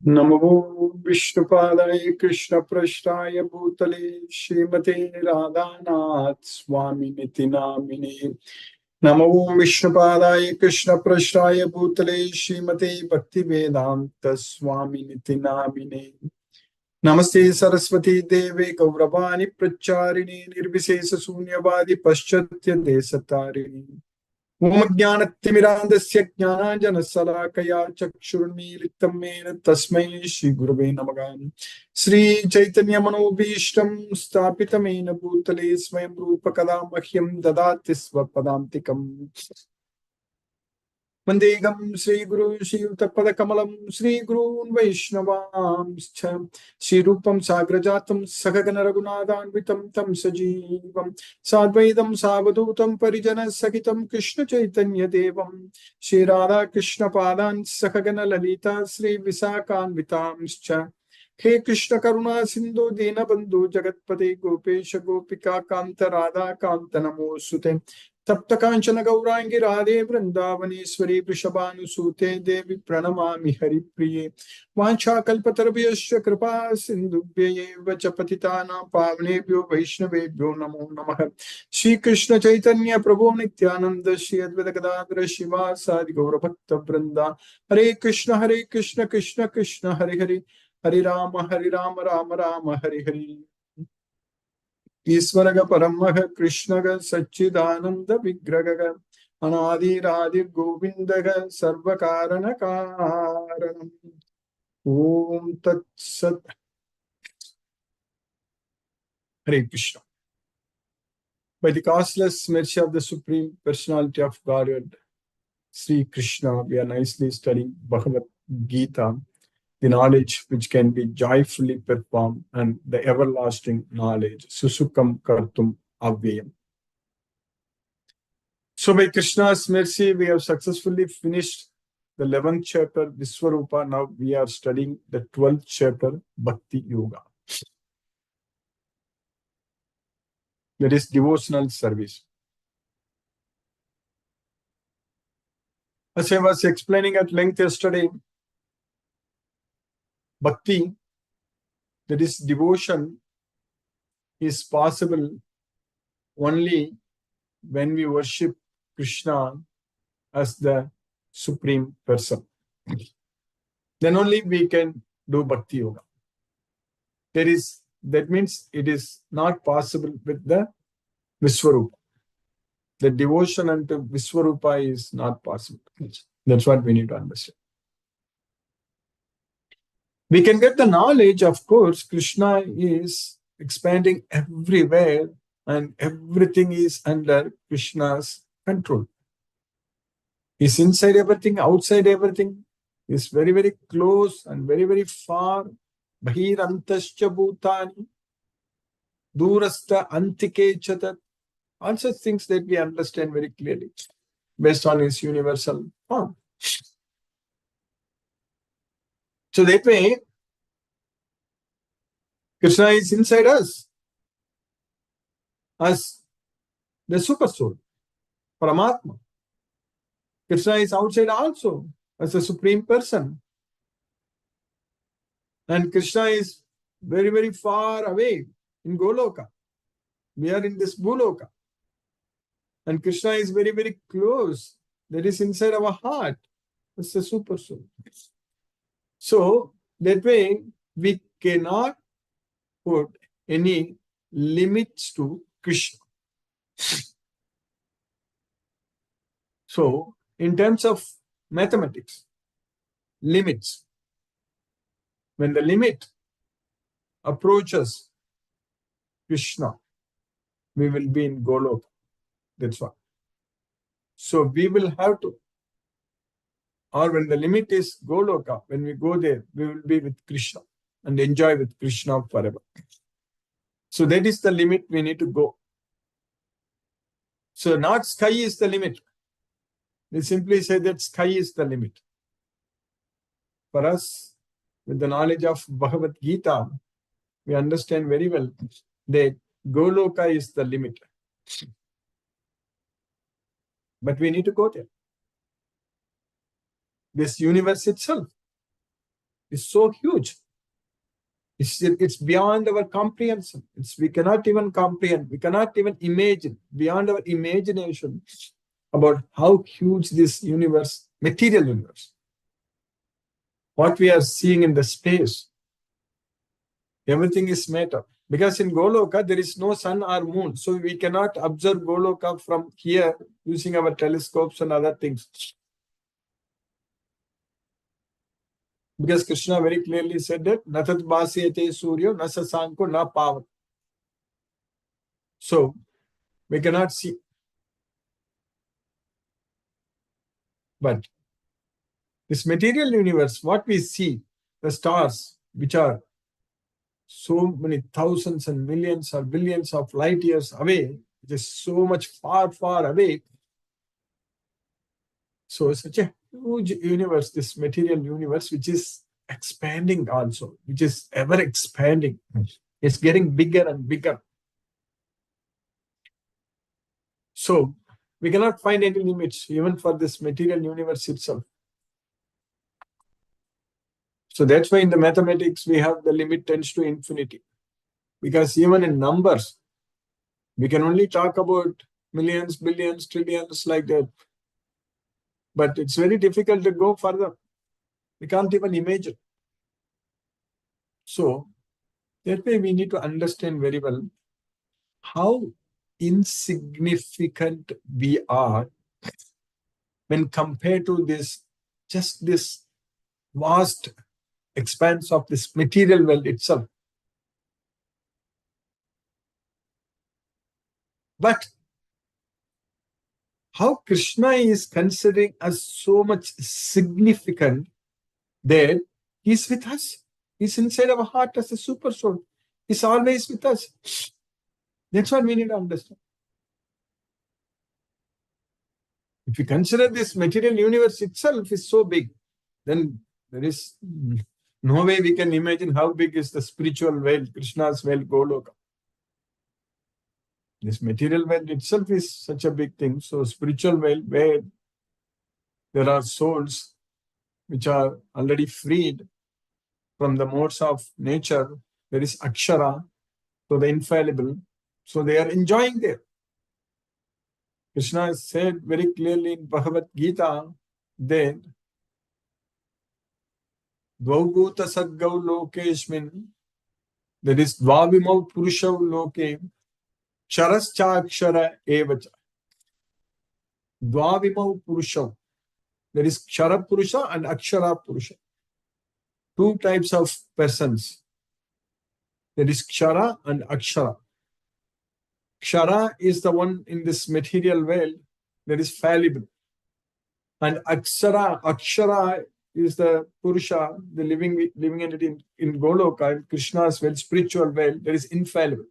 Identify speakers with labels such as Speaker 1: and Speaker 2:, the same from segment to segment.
Speaker 1: नमो विष्णुपादाय कृष्णपृष्ठाय भूतले श्रीमते राधानाथ स्वामिनिति नामिने। नमो विष्णुपादाय कृष्णपृष्ठाय भूतले श्रीमते भक्तिवेदांत स्वामिनिति नामिने। नमस्ते सरस्वती देवे गौरवाणी प्रचारिणे निर्विशेष शून्यवादी पश्चात्य देशतारिणी। ओम ज्ञानतिमिरान्धस्य ज्ञानाञ्जनशलाकया चक्षुरुन्मीलितं येन तस्मै श्रीगुरवे नमः। श्रीचैतन्यमनोभीष्टं स्थापितं येन भूतले स्वयं रूपकदा मह्यं ददाति स्वपदान्तिकम्। वन्देऽहं श्रीगुरु श्रीयुतपदकमलं श्रीगुरून् वैष्णवांश्च श्रीरूपं साग्रजातं सगगण रघुनाथान्वितं तं सजीवं साद्वैतं सावधूतं परिजनसहितं कृष्णचैतन्यदेवं श्रीराधा कृष्णपादान् सगगण ललिता श्रीविशाखान्वितांश्च। हे कृष्ण करुणा सिन्धु दीनबन्धु जगत्पते गोपेश गोपिका कान्त राधा कान्त नमोऽस्तुते। तप्त कांचन गौरांगी राधे वृंदावनेश्वरी वृषभानुसूते देवी प्रणमामि हरिप्रिये। वाञ्छाकल्पतरुभ्यश्च कृपा सिन्धुभ्यैव च पतितानां पावनेभ्यो वैष्णवेभ्यो नमो नमः। श्रीकृष्ण चैतन्य प्रभु नित्यानंद श्री अद्वैत गदाधर शिवासादि गौरभक्तवृंदा। हरे कृष्ण कृष्ण कृष्ण हरे हरे, हरे राम राम राम हरे हरे। ईश्वर परमः कृष्ण सच्चिदानंद विग्रह अनादिरादि गोविंद सर्व कारण कारणम। ओम तत्सत। हरे Krishna. By the causeless mercy of the Supreme Personality of Godhead, Sri Krishna, we are nicely studying Bhagavad Gita, the knowledge which can be joyfully performed, and the everlasting knowledge, Susukam Kartum Avyayam. So by Krishna's mercy, we have successfully finished the 11th chapter, Viswarupa. Now we are studying the 12th chapter, Bhakti Yoga. That is devotional service. As I was explaining at length yesterday, Bhakti, that is devotion, is possible only when we worship Krishna as the Supreme Person. Then only we can do Bhakti Yoga. That means it is not possible with the Viswarupa. The devotion unto Viswarupa is not possible. That's what we need to understand. We can get the knowledge, of course, Krishna is expanding everywhere and everything is under Krishna's control. He's inside everything, outside everything. He's very, very close and very, very far. Bahir antascha bhutani, durastha antike chatat. All such things that we understand very clearly based on his universal form. So that way, Krishna is inside us as the super soul, Paramatma. Krishna is outside also as the Supreme Person. And Krishna is very, very far away in Goloka. We are in this Bhuloka. And Krishna is very, very close. That is inside our heart. That's the super soul. So that way we cannot put any limits to Krishna. So in terms of mathematics, limits, when the limit approaches Krishna, we will be in Goloka. That's what. So we will have to, or when the limit is Goloka, when we go there, we will be with Krishna and enjoy with Krishna forever. So that is the limit we need to go. So not sky is the limit. We simply say that sky is the limit. For us, with the knowledge of Bhagavad Gita, we understand very well that Goloka is the limit. But we need to go there. This universe itself, is so huge. It's beyond our comprehension. We cannot even comprehend. We cannot even imagine, beyond our imagination, about how huge this universe, material universe, what we are seeing in the space, everything is matter. Because in Goloka, there is no sun or moon. So we cannot observe Goloka from here using our telescopes and other things. Because Krishna very clearly said that, Natat Bhasyate Suryo, Nasasanko, Na Pavat. So we cannot see. But this material universe, what we see, the stars, which are so many thousands and millions or billions of light years away, it is so much far, far away. So it's such a huge universe, this material universe, which is expanding also, which is ever expanding. It's getting bigger and bigger. So we cannot find any limits even for this material universe itself. So that's why in the mathematics we have the limit tends to infinity. Because even in numbers, we can only talk about millions, billions, trillions like that. But it's very difficult to go further. We can't even imagine. So that way we need to understand very well how insignificant we are when compared to just this vast expanse of this material world itself. But how Krishna is considering us so much significant that he's with us. He's inside our heart as a super soul. He's always with us. That's what we need to understand. If you consider this material universe itself is so big, then there is no way we can imagine how big is the spiritual world, Krishna's world, Goloka. This material world itself is such a big thing. So spiritual world where there are souls which are already freed from the modes of nature, there is Akshara, so the infallible. So they are enjoying there. Krishna has said very clearly in Bhagavad Gita that Dvaubhuta Sadgau Lokeshmin, that is Dvavimau Purushav Loke, Ksharaschakshara Evacha. Dvavimau Purushav, there is Kshara Purusha and Akshara Purusha. Two types of persons. There is Kshara and Akshara. Kshara is the one in this material world that is fallible. And Akshara is the Purusha, the living entity in Goloka, in Krishna's world, spiritual world, that is infallible.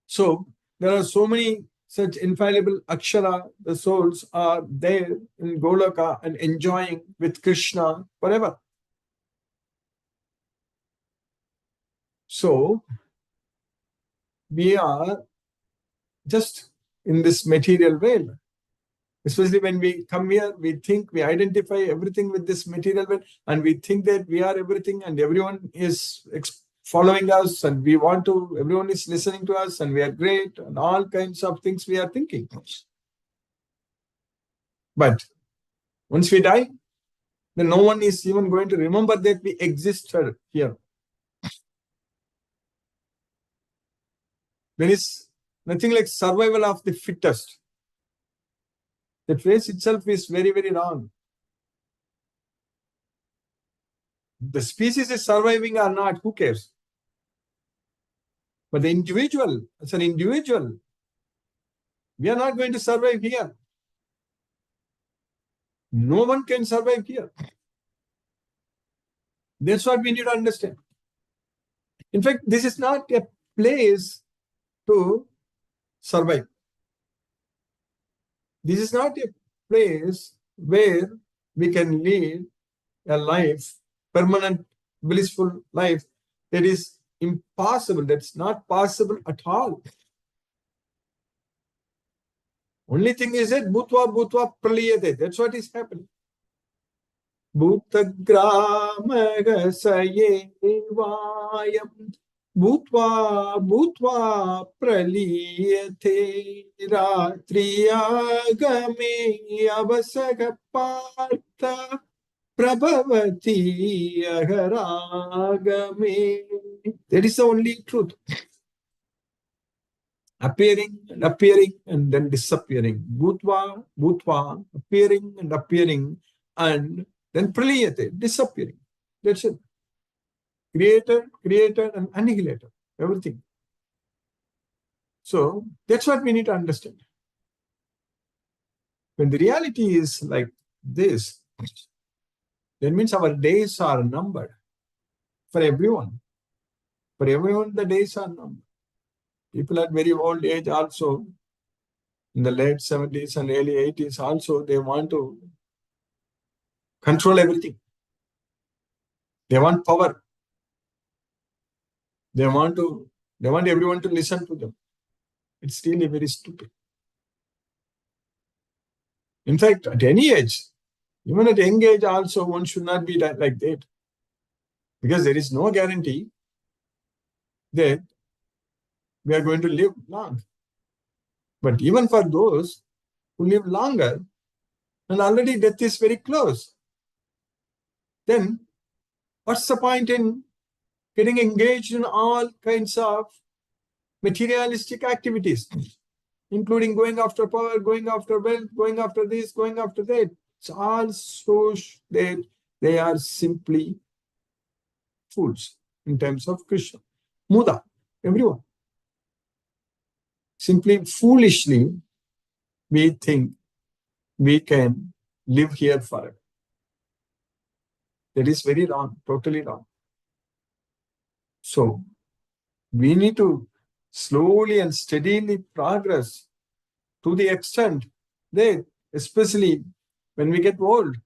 Speaker 1: So there are so many such infallible Akshara, the souls are there in Goloka and enjoying with Krishna forever. So we are just in this material world. Especially when we come here, we think, we identify everything with this material world, and we think that we are everything and everyone is following us and we want to, everyone is listening to us and we are great and all kinds of things we are thinking. But once we die, then no one is even going to remember that we existed here. There is nothing like survival of the fittest. The phrase itself is very, very wrong. The species is surviving or not, who cares? But the individual, as an individual, we are not going to survive here. No one can survive here. That's what we need to understand. In fact, this is not a place to survive. This is not a place where we can lead a life, permanent, blissful life. That is impossible. That's not possible at all. Only thing is that bhutva bhutva praliyate. That's what is happening. भूतग्रामगसयेवायं भूत्वा भूत्वा प्रलीयते रात्र्यागमे अवसग पार्थ प्रभवति अहरागमे. That is the only truth. Appearing and then disappearing. Bhutva, bhutva, appearing and then praliyate, disappearing. That's it. Creator and annihilator. Everything. So that's what we need to understand. When the reality is like this, that means our days are numbered for everyone. For everyone, the days are numbered. People at very old age also, in the late 70s and early 80s also, they want to control everything. They want power. They want everyone to listen to them. It's really very stupid. In fact, at any age, even at young age also, one should not be like that. Because there is no guarantee that we are going to live long. But even for those who live longer, and already death is very close, then what's the point in getting engaged in all kinds of materialistic activities, including going after power, going after wealth, going after this, going after that? It's all so that they are simply fools in terms of Krishna. Muda, everyone. Simply foolishly, we think we can live here forever. That is very wrong, totally wrong. So, we need to slowly and steadily progress to the extent that, especially when we get old,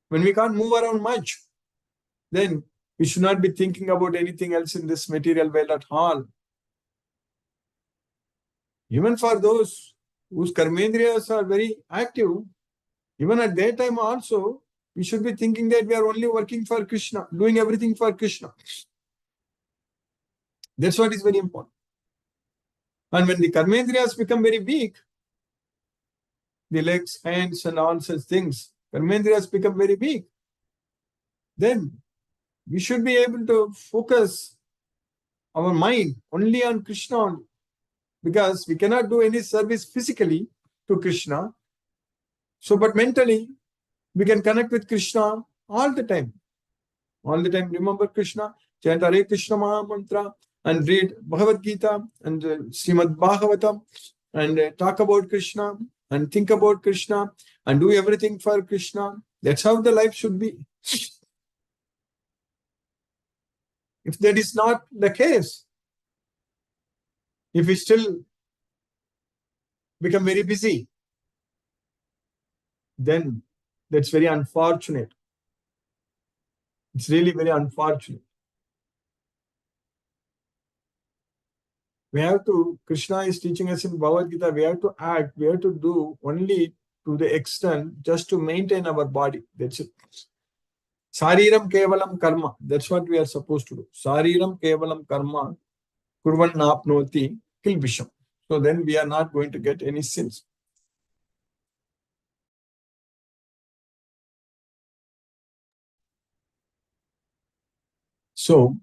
Speaker 1: when we can't move around much, then we should not be thinking about anything else in this material world at all. Even for those whose karmendriyas are very active, even at that time also, we should be thinking that we are only working for Krishna, doing everything for Krishna. That's what is very important. And when the karmendriyas become very weak, the legs, hands, and all such things, karmendriyas become very weak, then we should be able to focus our mind only on Krishna only. Because we cannot do any service physically to Krishna. So, but mentally, we can connect with Krishna all the time. All the time, remember Krishna, chant Hare Krishna Maha Mantra, and read Bhagavad Gita and Srimad Bhagavatam, and talk about Krishna, and think about Krishna, and do everything for Krishna. That's how the life should be. If that is not the case, if we still become very busy, then that's very unfortunate. It's really very unfortunate. We have to, Krishna is teaching us in Bhagavad Gita, we have to act, we have to do only to the extent just to maintain our body. That's it. Sariram kevalam karma. That's what we are supposed to do. Sariram kevalam karma kurvan napnoti kilbisham. So then we are not going to get any sins. So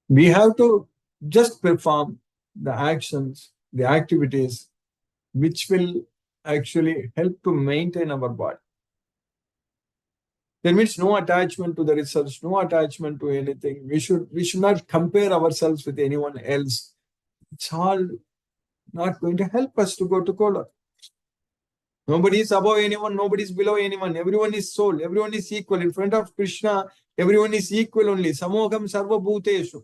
Speaker 1: we have to just perform the actions, the activities which will actually help to maintain our body. That means no attachment to the research, no attachment to anything. We should not compare ourselves with anyone else. It's all not going to help us to go to Kola. Nobody is above anyone, nobody is below anyone. Everyone is soul, everyone is equal. In front of Krishna, everyone is equal only. Samoham sarva bhuteshu.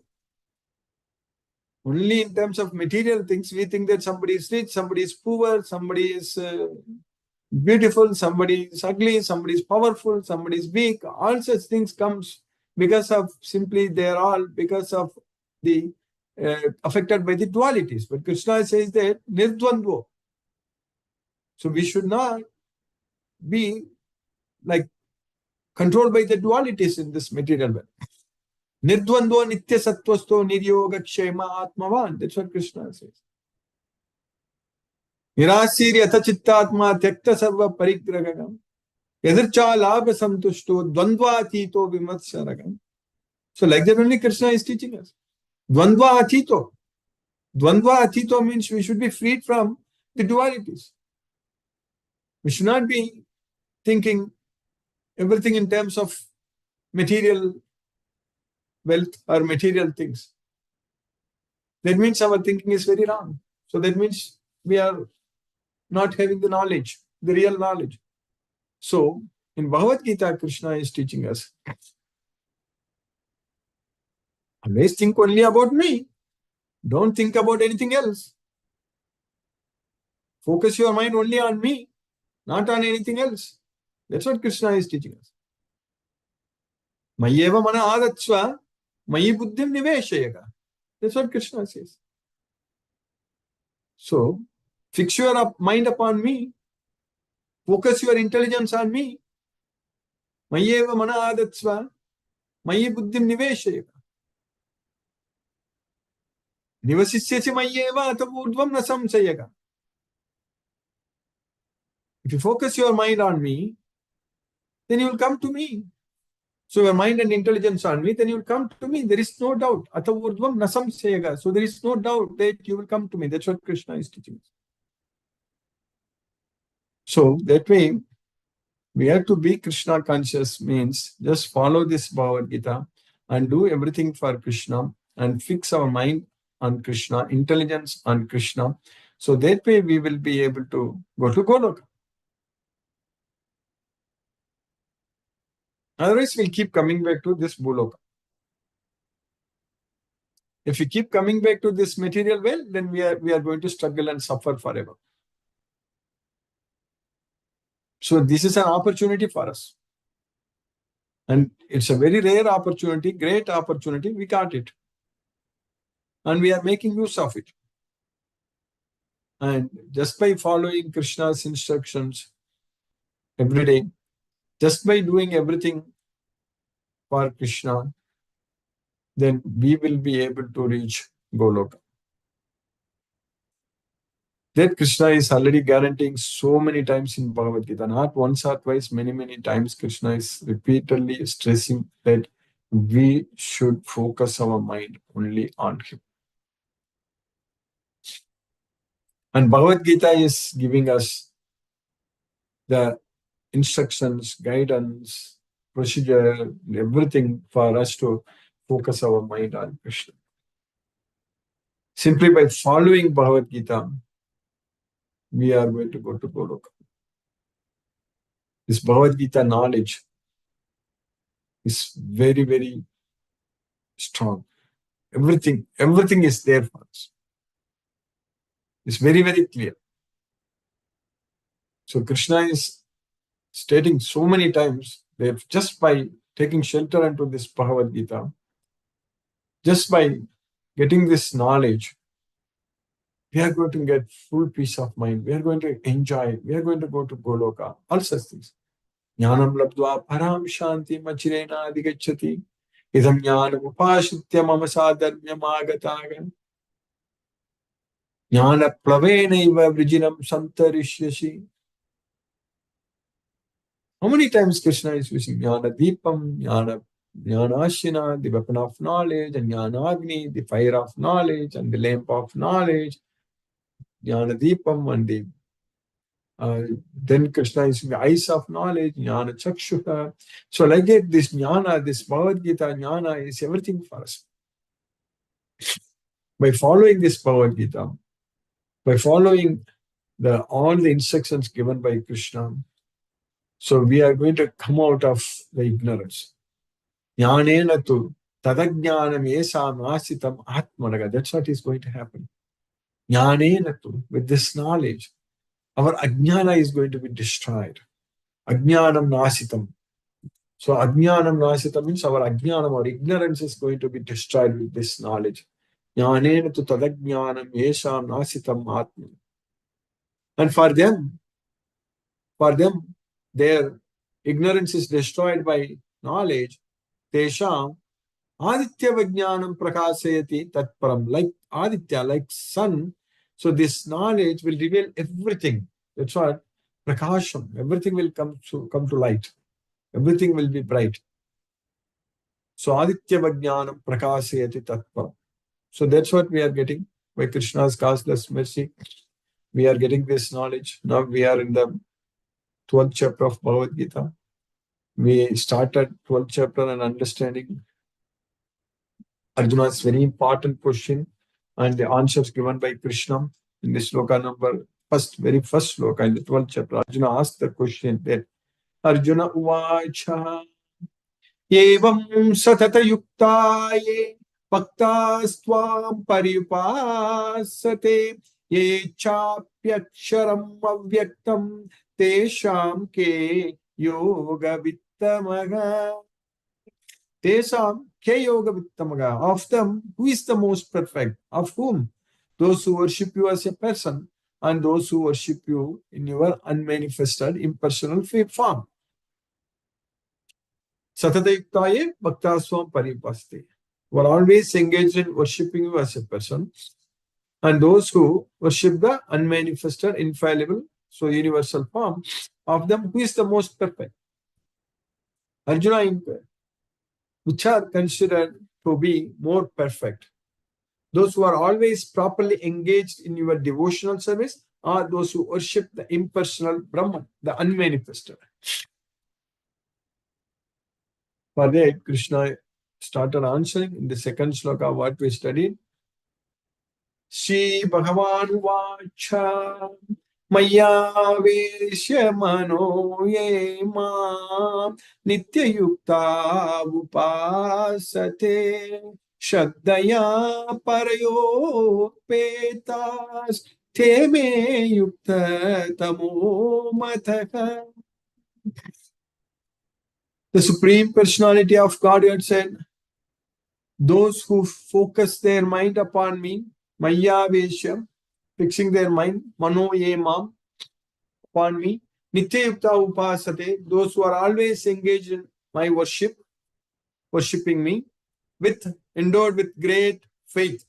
Speaker 1: Only in terms of material things, we think that somebody is rich, somebody is poor, somebody is beautiful, somebody is ugly, somebody is powerful, somebody is weak. All such things comes because of simply they are all because of the affected by the dualities. But Krishna says that nirdvandvo. So we should not be like controlled by the dualities in this material world. Nirdvandvo nitya sattvasto niryoga kshema atmavan. That's what Krishna says. Nirasiri atha chittatma tyakta sarva parigragam. Yadircha labha santushto dvandva atito vimatsaragam. So like that only Krishna is teaching us. Dvandva atito. Dvandva atito means we should be freed from the dualities. We should not be thinking everything in terms of material wealth or material things. That means our thinking is very wrong. So that means we are not having the knowledge, the real knowledge. So in Bhagavad Gita, Krishna is teaching us, always think only about me. Don't think about anything else. Focus your mind only on me, not on anything else. That's what Krishna is teaching us. Mayeva mana adatsva, mayi buddhim niveshayaka. That's what Krishna says. So, fix your mind upon me. Focus your intelligence on me. Mayeva mana adatsva, mayi buddhim niveshayaka. Nivasisyasi mayeva atavurdvam na samsayaka. If you focus your mind on me, then you will come to me. So your mind and intelligence on me, then you will come to me. There is no doubt. Atavurdvam na samsayaka. So there is no doubt that you will come to me. That's what Krishna is teaching us. So that way, we have to be Krishna conscious, means just follow this Bhagavad Gita and do everything for Krishna and fix our mind on Krishna, intelligence on Krishna. So that way we will be able to go to Goloka. Otherwise, we'll keep coming back to this Bhuloka. If we keep coming back to this material world, then we are going to struggle and suffer forever. So this is an opportunity for us. And it's a very rare opportunity, great opportunity. We got it. And we are making use of it. And just by following Krishna's instructions every day, just by doing everything for Krishna, then we will be able to reach Goloka. That Krishna is already guaranteeing so many times in Bhagavad Gita, not once or twice, many times Krishna is repeatedly stressing that we should focus our mind only on Him. And Bhagavad Gita is giving us the instructions, guidance, procedure, everything for us to focus our mind on Krishna. Simply by following Bhagavad Gita, we are going to go to Goloka. This Bhagavad Gita knowledge is very strong. Everything is there for us. It's very clear. So Krishna is stating so many times that just by taking shelter into this Bhagavad Gita, just by getting this knowledge, we are going to get full peace of mind. We are going to enjoy. We are going to go to Goloka. All such things. Jnanam labdva param shanti machirena adigacchati. Idam jnanam upashritya mama sadharmyam agatagan. Jnana plavenaiva vrijinam santarishyasi. How many times Krishna is using Jnana Deepam, Jnana the weapon of knowledge, and Jnana Agni, the fire of knowledge, and the lamp of knowledge. Jnana Deepam and then Krishna is the eyes of knowledge, Jnana Chakshuha. So like that, this Jnana, this Bhagavad Gita Jnana is everything for us. By following this Bhagavad Gita, by following all the instructions given by Krishna, so we are going to come out of the ignorance. Jnanena tu tadajnanam esam asitam atmanaga. That's what is going to happen. Jnanena tu, with this knowledge, our ajnana is going to be destroyed. Ajnanam nasitam. So ajnanam nasitam means our ajnanam, our ignorance is going to be destroyed with this knowledge. Jnanena tu tadajnanam esam nasitam atman. And for them, their ignorance is destroyed by knowledge, tesham aditya vijnanam prakasayati tatparam. Like Aditya, like sun. So this knowledge will reveal everything. That's what prakasham. Everything will come to light. Everything will be bright. So aditya vijnanam prakasayati tatparam. So that's what we are getting by Krishna's causeless mercy. We are getting this knowledge. Now we are in the 12th chapter of Bhagavad Gita. We started 12th chapter and understanding Arjuna's very important question and the answers given by Krishna in the sloka number very first sloka in the 12th chapter. Arjuna asked the question that Arjuna uvacha evam satata yuktaye bhaktastvam paripasate ye chapyaksharam avyaktam tesham ke yoga vittamaga. Tesam ke yoga vittamaga. Of them, who is the most perfect? Of whom? Those who worship you as a person and those who worship you in your unmanifested impersonal form. Satadayuktaye bhaktaswam paripaste. Who are always engaged in worshipping you as a person, and those who worship the unmanifested, infallible, so universal form, of them, who is the most perfect? Arjuna inquired. Which are considered to be more perfect? Those who are always properly engaged in your devotional service, or those who worship the impersonal Brahman, the unmanifested? For that, Krishna started answering in the second sloka what we studied. Shri Bhagavan Vacha Maya Veshya Mano Ye Mam Nitya Yukta Upasate Shraddaya Parayo Petas Teme Yukta Tamo Mataka. The Supreme Personality of Godhead said, those who focus their mind upon me, Maya Veshya, fixing their mind, Mano Ye Mam, upon me, Nitya Yukta Upasate, those who are always engaged in my worship, worshipping me, endowed with great faith,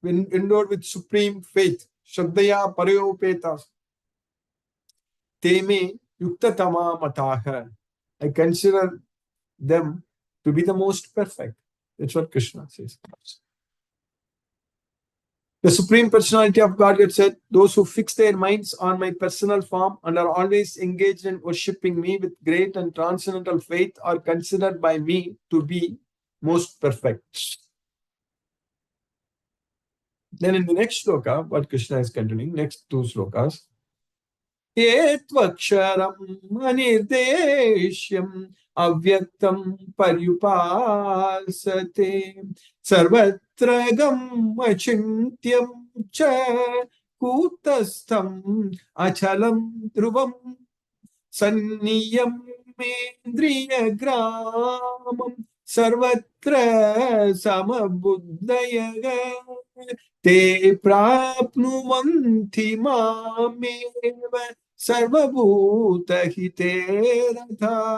Speaker 1: endowed with supreme faith, Shraddaya Parayopetas, Teme Yukta Tama Mataha. I consider them to be the most perfect. That's what Krishna says. The Supreme Personality of Godhead said, those who fix their minds on my personal form and are always engaged in worshipping me with great and transcendental faith are considered by me to be most perfect. Then in the next sloka, what Krishna is continuing, next two slokas, Etvaksharam anirdeshyam avyaktam paryupasate sarvatragam achintyam cha kutastham achalam dhruvam sanniyam mendriya gramam sarvatra samabuddhayaga te prapnuvanti mameva sarvabhuta hite ratha.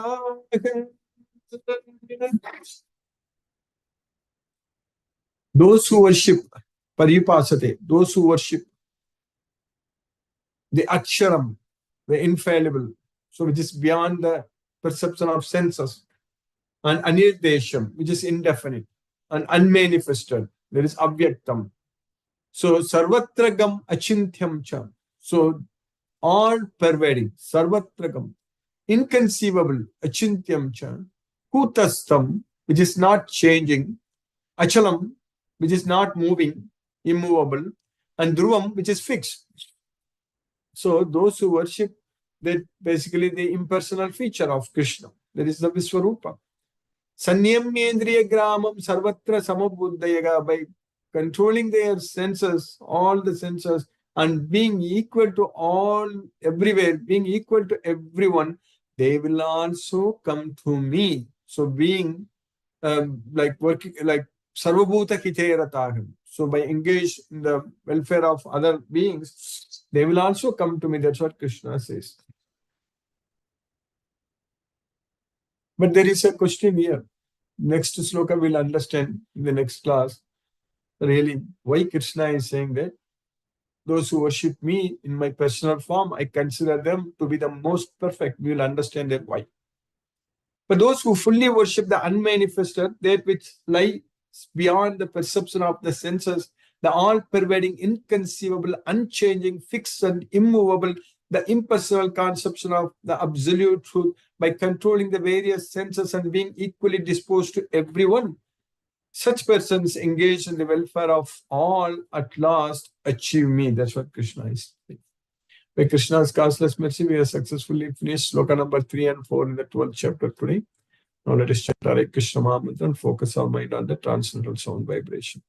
Speaker 1: Those who worship paripasate, those who worship the aksharam, the infallible, so which is beyond the perception of senses, and anirdesham, which is indefinite, and unmanifested, there is avyaktam. So sarvatragam achintyam cha. So all pervading, sarvatragam, inconceivable, achintyam cha, kutastam, which is not changing, achalam, which is not moving, immovable, and dhruvam, which is fixed. So those who worship that basically the impersonal feature of Krishna, that is the Viswarupa. Sanyamyendriya gramam sarvatra samabuddhayaga, by controlling their senses, all the senses, and being equal to all, everywhere, being equal to everyone, they will also come to me. So being like working, like sarvabhuta hiterataham. So by engaged in the welfare of other beings, they will also come to me. That's what Krishna says. But there is a question here. Next sloka we'll understand in the next class. Really, why Krishna is saying that those who worship me in my personal form, I consider them to be the most perfect. We will understand that why. But those who fully worship the unmanifested, that which lies beyond the perception of the senses, the all-pervading, inconceivable, unchanging, fixed and immovable, the impersonal conception of the absolute truth, by controlling the various senses and being equally disposed to everyone, such persons engaged in the welfare of all at last achieve me. That's what Krishna is saying. By Krishna's causeless mercy, we have successfully finished sloka number 3 and 4 in the 12th chapter today. Now let us chant Hare Krishna Mahamantra and focus our mind on the transcendental sound vibration.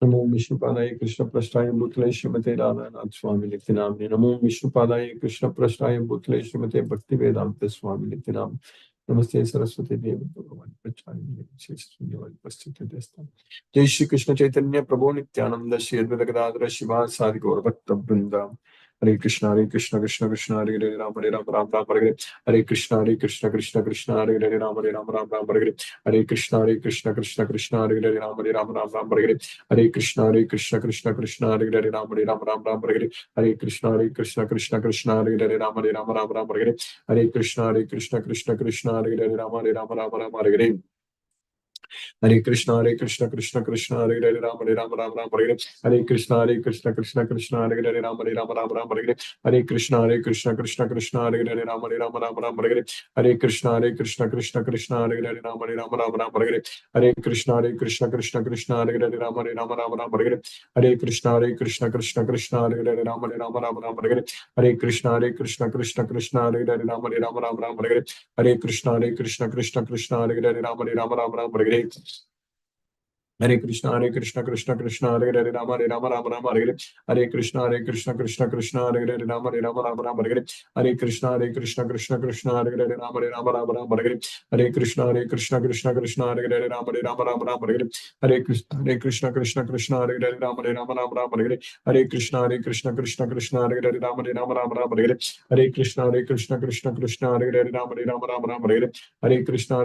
Speaker 1: Namo Vishnupadaya Krishna Prasthaya Bhutale Srimate Radhanath Swami Nityanamne. Namo Vishnupadaya Krishna Prasthaya Bhutale Srimate Bhakti Vedanta Swami Nityanamne. Namaste Saraswati Devi Bhagavan Prachayani Shri Pastita Desta. Jai Shri Krishna Chaitanya Prabhu Nityananda Shri Advaita Gadadhara Shiva Sadi Gaura Bhakta Vrinda. Hare Krishna Krishna Krishna Hare Hare Ram Ram Ram Hare Hare Krishna Krishna Krishna Hare Hare Ram Ram Hare Krishna Krishna Krishna Hare Hare Ram Ram Hare Krishna Krishna Krishna Hare Hare Ram Ram Hare Krishna Krishna Hare Hare Ram Ram Hare Krishna Krishna Hare Hare Ram Hare Hare Krishna Krishna Hare Hare Ram Hare Hare Krishna Krishna Hare Hare Ram Hare Hare Krishna Krishna Hare Hare Ram Hare Hare Krishna Krishna Hare Hare Ram Hare Hare Krishna Krishna Hare Hare Ram Hare Hare Krishna Krishna Hare Hare Ram Hare Hare Krishna Krishna Hare Hare Ram Hare Hare Krishna Krishna Hare Hare Ram Hare Hare Krishna Krishna Hare Hare Rama Hare Hare Krishna Krishna Hare Hare Rama Hare Hare Krishna Krishna Hare Hare Rama Hare Hare Krishna Krishna Hare Hare Rama Hare Hare Krishna Krishna Hare Hare Rama Hare Hare Krishna Krishna Hare Hare Rama Hare Hare Krishna Krishna Hare Hare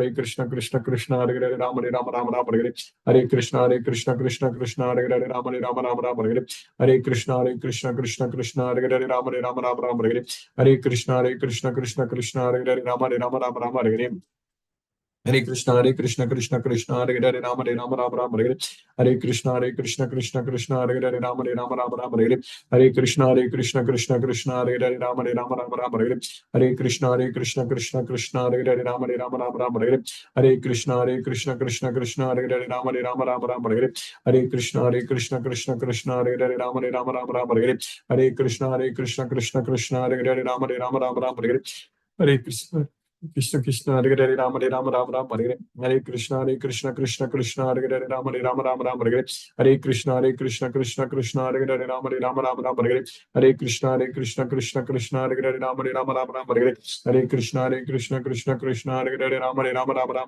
Speaker 1: Rama Hare Hare Krishna Krishna Hare Hare Rama Hare Krishna Krishna Hare Hare Ram Hare Hare Krishna Krishna Hare Hare Ram Hare Hare Krishna Krishna Hare Hare Ram Hare Hare Krishna Krishna Hare Hare Ram Hare Hare Krishna Krishna Hare Hare Ram Hare Hare Krishna Krishna Hare Hare Ram Hare Hare Krishna Krishna Hare Hare Ram Hare Hare Krishna Krishna Hare Hare Ram Hare Hare Krishna Krishna Hare Hare Ram Hare Hare Krishna Krishna Hare Hare Ram Hare Hare Krishna Krishna Hare Hare Ram Hare Hare Krishna Krishna Hare Hare Ram Hare Hare Krishna Krishna Hare Hare Ram Hare Hare Krishna Krishna Hare Hare Ram Hare Hare Krishna Krishna Hare Hare Ram Hare Hare Krishna Krishna Hare Hare Ram Hare Hare Krishna Krishna Hare Hare Ram Hare Hare Krishna Krishna Hare Hare Ram Hare Hare Krishna Krishna Hare Hare Rama Hare Krishna Krishna Hare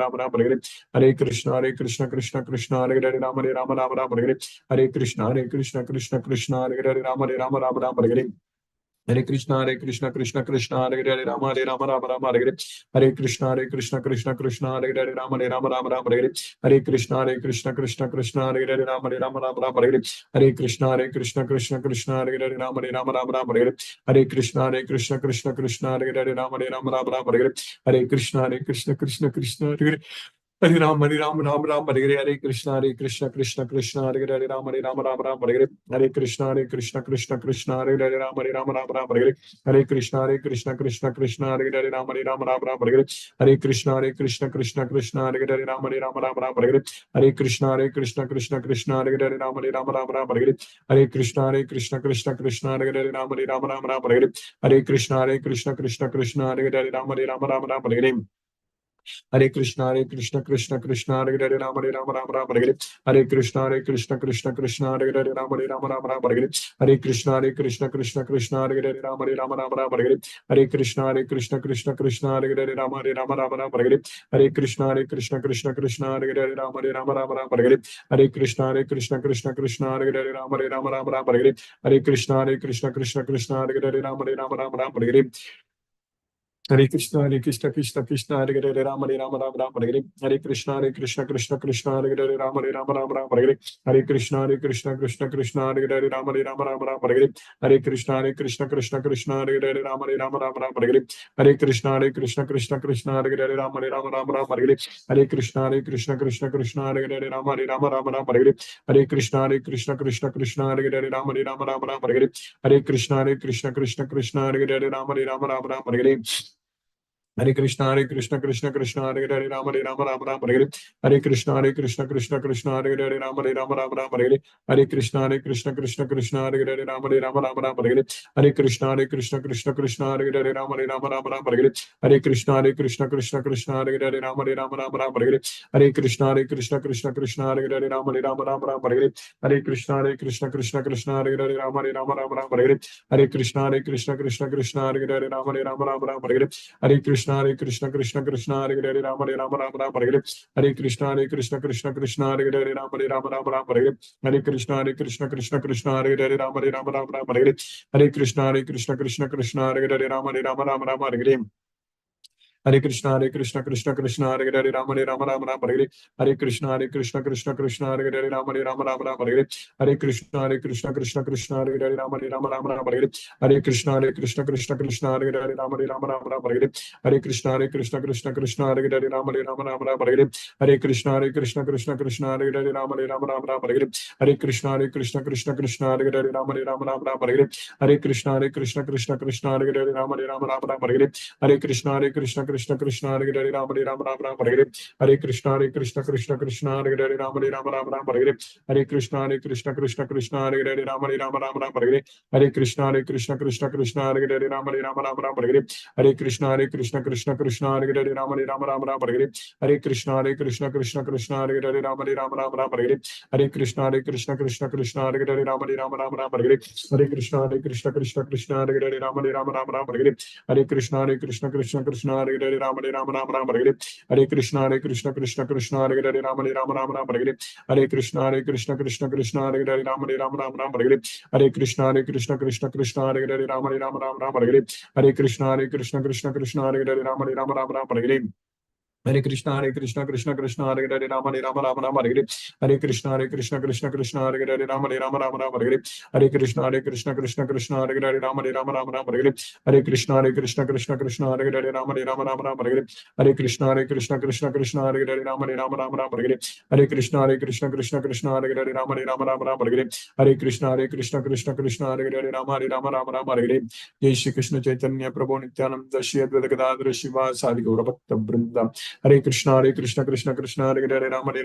Speaker 1: Hare Rama Hare Krishna Krishna Hare Hare Rama Hare Krishna Krishna Hare Hare Rama Hare Krishna Krishna Hare Hare Rama Hare Krishna Krishna Hare Hare Hare Ram Hare Krishna Krishna Hare Hare Ram Hare Krishna Krishna Hare Hare Ram Hare Krishna Krishna Hare Hare Ram Hare Krishna Krishna Hare Hare Ram Hare Krishna Krishna Hare Hare Ram Hare Krishna Krishna Hare Hare Ram Hare Krishna Krishna Hare Hare Ram Hare Hare Krishna Krishna Krishna Hare Hare Rama Rama Rama Hare Hare Krishna Krishna Krishna Hare Hare Rama Rama Rama Hare Hare Krishna Krishna Krishna Hare Hare Rama Rama Rama Hare Krishna Krishna Hare Hare Rama Rama Rama Hare Krishna Krishna Krishna Hare Hare Rama Rama Rama Hare Krishna Krishna Krishna Hare Hare Rama Rama Rama Hare Krishna Krishna Krishna Hare Hare Rama Rama Rama Hare Krishna Krishna Hare Hare Rama Rama Hare Krishna Krishna Krishna Hare Hare Rama Rama Hare Krishna Krishna Krishna Hare Hare Rama Rama Hare Krishna Krishna Krishna Hare Hare Rama Rama Hare Krishna Krishna Hare Hare Rama Rama Hare Krishna Krishna Hare Hare Rama Rama Hare Krishna Krishna Hare Hare Rama Rama Hare Krishna Krishna Hare Hare Rama Rama Hare Krishna Hare Hare Rama Hare Krishna Hare Hare Rama Hare Krishna Hare Hare Rama Hare Krishna Hare Hare Rama Hare Krishna Hare Hare Rama Hare Krishna Hare Hare Rama Hare Krishna Hare Hare Rama Hare Krishna Hare Hare Rama Hare Krishna Hare Hare Rama Hare Krishna Hare Hare Rama Hare Krishna Hare Hare Rama Hare Krishna Hare Hare Rama Hare Krishna Hare Hare Rama Hare Krishna Krishna Hare Hare Rama Hare Krishna Hare Hare Rama Hare Krishna Krishna Hare Hare Rama Hare Krishna Krishna Hare Hare Rama Hare Krishna Krishna Hare Hare Rama Hare Krishna Krishna Hare Hare Rama Hare Krishna Krishna Hare Hare Rama Hare Krishna Krishna Hare Hare Rama Hare Krishna Krishna Hare Hare Rama Hare Krishna Krishna Hare Hare Rama Hare Krishna Krishna Hare Hare Rama Hare Krishna Krishna Hare Hare Rama Hare Krishna Krishna Hare Hare Rama Hare Krishna Krishna Hare Hare Rama Hare Krishna Krishna Hare Hare Rama Hare Krishna Hare Hare Rama Hare Krishna Krishna Hare Hare Rama Hare Krishna Krishna Hare Hare Rama Hare Krishna Krishna Hare Hare Rama Hare Krishna Krishna Hare Hare Rama Hare Krishna Hare Hare Rama Hare Krishna Krishna Hare Hare Rama Hare Krishna Krishna Hare Hare Rama Hare Krishna Krishna Hare Hare Rama Hare Krishna Krishna Hare Hare Rama Hare Krishna Krishna Hare Hare Rama Hare Krishna Krishna Hare Hare Rama Jai Shri Krishna Chaitanya Prabhu Nityananda Shri Advaita Gadadhara Shiva Sadi Gaura Bhakta Vrinda Hare Krishna Krishna Hare Hare Rama Hare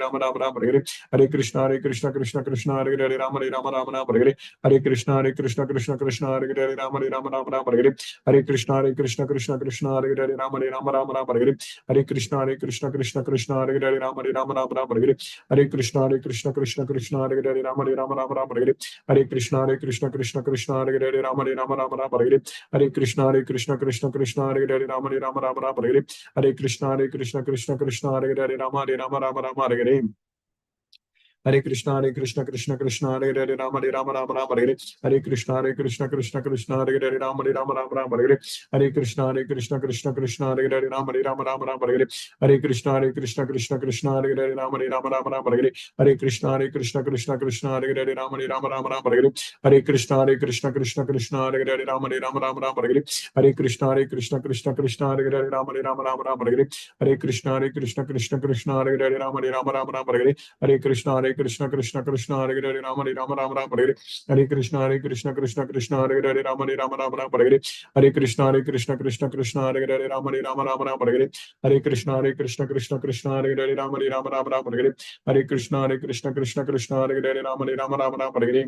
Speaker 1: Krishna Krishna Hare Hare Rama Hare Krishna Krishna Hare Hare Rama Hare Krishna Krishna Hare Hare Rama Hare Krishna Krishna Hare Hare Rama Hare Krishna Krishna Hare Hare Rama Hare Krishna Krishna Hare Hare Rama Hare Krishna Krishna Hare Hare Rama Hare Krishna Hare Hare Rama Hare Hare Krishna Hare Hare Rama Hare Krishna Krishna Hare Hare Rama Hare Krishna Krishna Hare Hare Rama Hare Krishna Krishna Hare Hare Rama Hare Krishna Krishna Hare Hare Rama Hare Krishna Krishna Hare Hare Rama Hare Krishna Krishna Hare Hare Rama Hare Krishna Krishna Hare Hare Rama Hare Krishna Hare Hare Rama Hare Krishna Krishna Hare Hare Rama Hare Krishna Krishna Hare Hare Rama Hare Krishna Krishna Hare Hare Rama Hare Krishna Krishna Hare Hare Rama Hare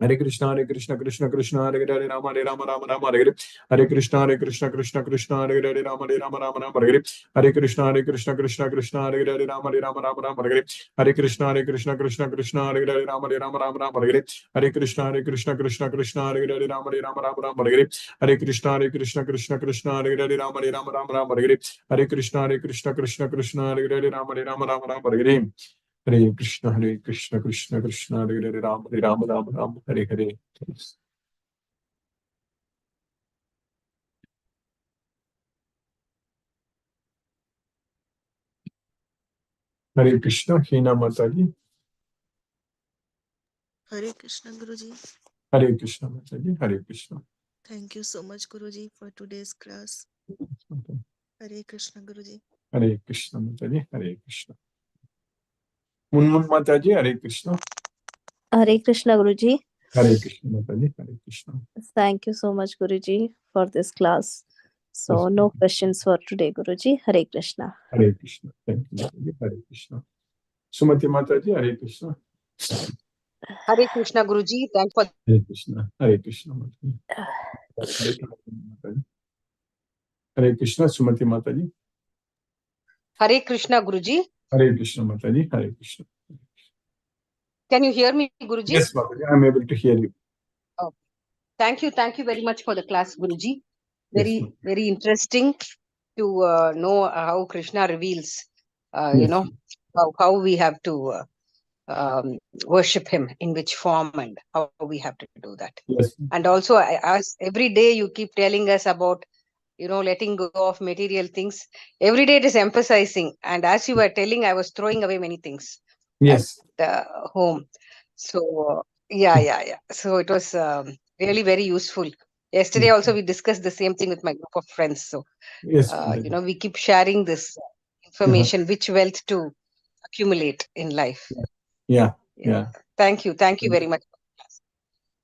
Speaker 1: Hare Krishna, Krishna Krishna, Hare Hare, Rama Rama, Rama Hare Hare. Hare Krishna, Krishna Krishna, Hare Hare, Rama Rama, Hare Hare. Hare Krishna, Krishna Krishna, Hare Hare, Rama Rama, Hare Hare. Hare Krishna, Krishna Krishna, Hare Hare, Rama Rama, Hare Hare. Hare Krishna, Krishna Krishna, Hare Hare, Rama Rama, Hare Hare. Hare Krishna, Krishna Krishna, Hare Hare, Rama Rama, Hare Hare. Hare Krishna, Krishna Krishna, Hare Hare, Rama Rama, Hare Hare. Hare Krishna, Krishna Krishna, Hare Hare, Rama, Hare Hare. Hare Krishna, Hina Mataji.
Speaker 2: Hare Krishna, Guruji.
Speaker 1: Hare Krishna, Mataji. Hare Krishna.
Speaker 2: Thank you so much, Guruji, for today's class. Hare Krishna, Guruji.
Speaker 1: Hare Krishna, Mataji. Hare Krishna. Munmun Mataji, Hare Krishna.
Speaker 3: Hare Krishna, Guruji.
Speaker 1: Hare Krishna, Mataji. Hare Krishna.
Speaker 3: Thank you so much, Guruji, for this class. So,
Speaker 1: Yes.
Speaker 3: no questions for today, Guruji. Hare Krishna.
Speaker 1: Hare Krishna. Thank you, Mataji. Hare Krishna. Sumati Mataji, Hare Krishna.
Speaker 4: Hare Krishna, Guruji. Thanks for
Speaker 1: Hare Krishna. Hare Krishna, Mataji. Hare Krishna, Hare Krishna, Sumati Mataji.
Speaker 4: Hare Krishna, Guruji.
Speaker 1: Hare Krishna, Mataji. Hare Krishna.
Speaker 4: Can you hear me, Guruji?
Speaker 1: Yes, Mataji. I am able to hear you.
Speaker 4: Oh. Thank you very much for the class, Guruji.
Speaker 1: Yes,
Speaker 4: Very interesting to know how Krishna reveals,
Speaker 1: Yes.
Speaker 4: how we have to worship him, in which form, and how we have to do that.
Speaker 1: Yes.
Speaker 4: And also, as every day you keep telling us about, letting go of material things. Every day it is emphasizing. And as you were telling, I was throwing away many things
Speaker 1: Yes.
Speaker 4: at home. So, yeah. So it was really very useful. Yesterday also we discussed the same thing with my group of friends. So,
Speaker 1: Yes.
Speaker 4: we keep sharing this information, which wealth to accumulate in life.
Speaker 1: Yeah.
Speaker 4: Thank you very much.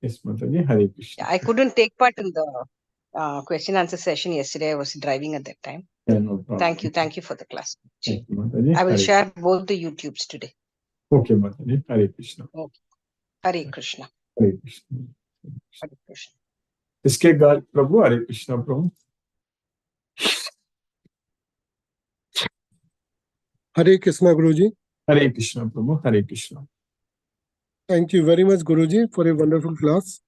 Speaker 1: Yes, Mataji. Hare Krishna.
Speaker 4: I couldn't take part in the question answer session yesterday. I was driving at that time.
Speaker 1: Yeah, no problem.
Speaker 4: Thank you for the class.
Speaker 1: Thank you, Mataji.
Speaker 4: I will
Speaker 1: Hare-
Speaker 4: share both the YouTubes today.
Speaker 1: Okay, Mataji. Hare Krishna.
Speaker 4: Hare Krishna.
Speaker 1: Hare Krishna.
Speaker 4: Hare Krishna.
Speaker 1: इसके गाल प्रभु हरे कृष्णा प्रभु.
Speaker 5: Hare Krishna, Guruji.
Speaker 1: Hare Krishna Prabhu. Hare Krishna.
Speaker 5: Thank you very much, Guruji, for a wonderful class.